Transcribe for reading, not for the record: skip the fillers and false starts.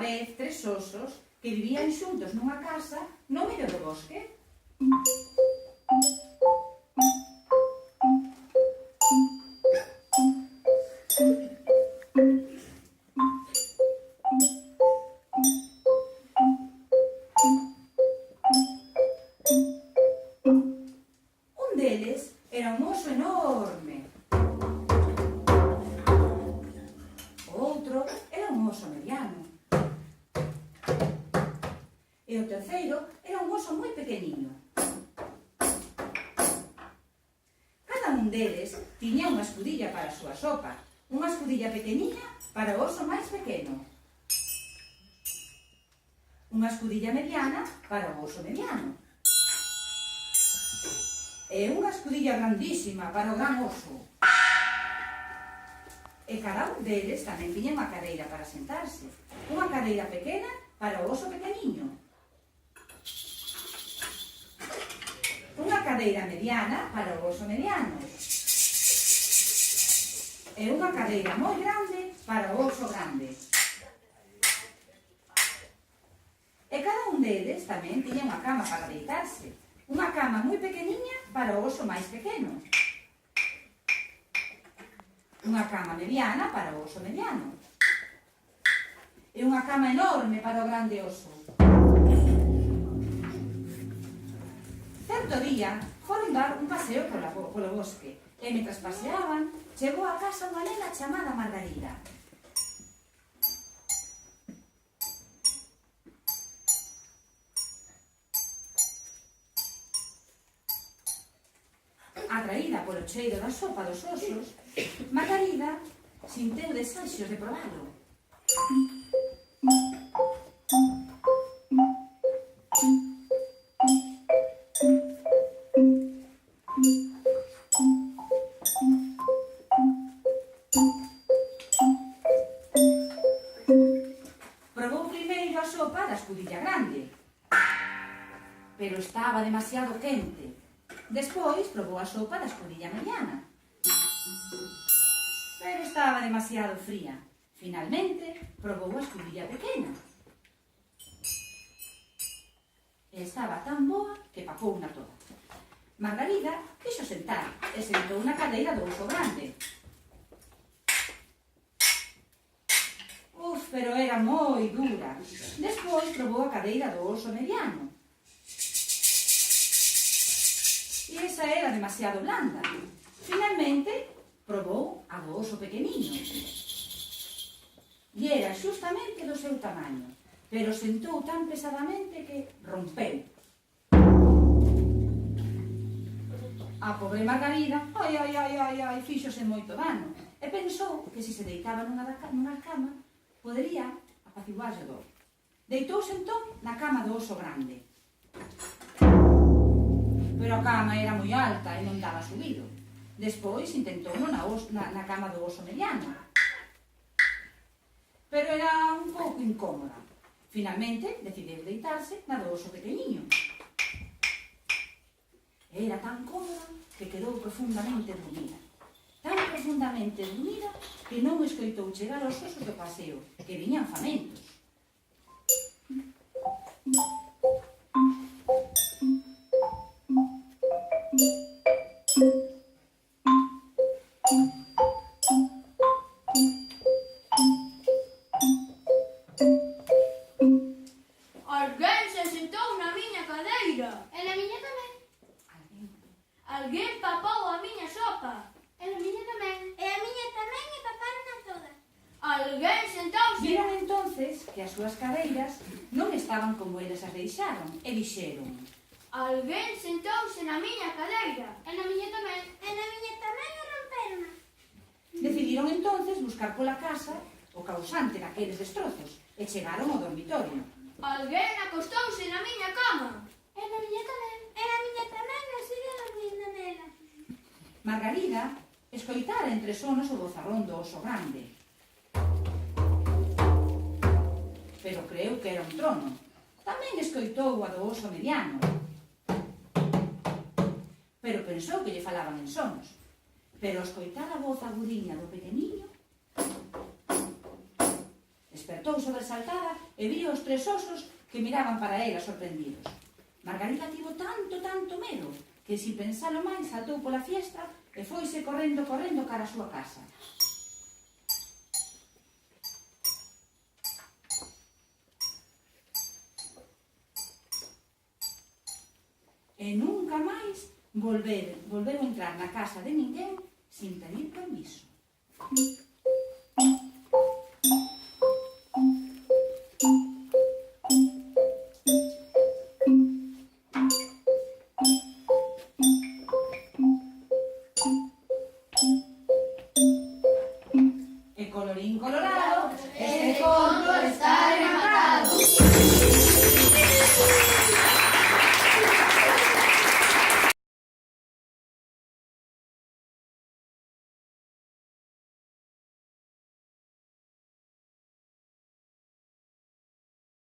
vez tres osos que vivían xuntos nunha casa no medio do bosque. Un deles era un oso enorme. O outro era un oso mediano. E o terceiro era un oso moi pequeniño. Cada un deles tiña unha escudilla para a súa sopa, unha escudilla pequeniña para o oso máis pequeno, unha escudilla mediana para o oso mediano e unha escudilla grandísima para o gran oso. E cada un deles tamén tiña unha cadeira para sentarse, unha cadeira pequena para o oso pequeniño, unha cadeira mediana para o oso mediano e unha cadeira moi grande para o oso grande. E cada un deles tamén tiña unha cama para deitarse, unha cama moi pequeniña para o oso máis pequeno, unha cama mediana para o oso mediano e unha cama enorme para o grande oso. Certo día foron dar un paseo polo bosque e, mentras paseaban, chegou a casa unha nena chamada Margarida. Atraída polo cheiro da sopa dos osos, Margarida sinteu desexos de probalo. Probou primeiro a sopa da escudilla grande, pero estaba demasiado quente. Despois probou a sopa da escudilla mediana, pero estaba demasiado fría. Finalmente, probou a escudilla pequena e estaba tan boa que papouna toda. Margarida quixo sentar e sentou na cadeira do oso grande. Pero era moi dura. Despois probou a cadeira do oso mediano e esa era demasiado blanda. Finalmente, probou a do oso pequeniño e era xustamente do seu tamaño, pero sentou tan pesadamente que rompeu. A pobre Margarida, fíxose moito dano e pensou que se deitaba nunha cama podería apaciguarse a dor. Deitouse entón na cama do oso grande. Pero a cama era moi alta e non daba subido. Despois intentou na cama do oso mediano, pero era un pouco incómoda. Finalmente decidiu deitarse na do oso pequeniño. Era tan cómoda que quedou profundamente dormida. Tan profundamente dormida que non escoitou chegar aos osos do paseo, que viñan famentos. Alguén se sentou na miña cadeira. E na miña tamén. Alguén papou a miña sopa. E na miña tamén. E a miña tamén e paparon a todas. Alguén sentouse. Viran entonces que as súas cadeiras non estaban como eles as deixaron e dixeron: Alguén sentouse na miña cadeira. E na miña tamén. E na miña tamén e romperona. Decidiron entonces buscar pola casa o causante daqueles destrozos e chegaron ao dormitorio. Alguén acostouse na miña cama. E na miña tamén. E na miña tamén e sigue dormindo nela. Margarida escoitara entre sonos o bozarrón do oso grande, pero creu que era un trono. Tamén escoitou a do oso mediano, pero pensou que lle falaban en sonos. Pero escoitar a voz agudiña do pequeniño, Despertou sobresaltada e viu os 3 osos que miraban para ela sorprendidos. Margarida tivo tanto medo que, sin pensalo máis, saltou pola fiestra e foise correndo cara a súa casa. E nunca máis volveu entrar na casa de ninguén sin pedir permiso.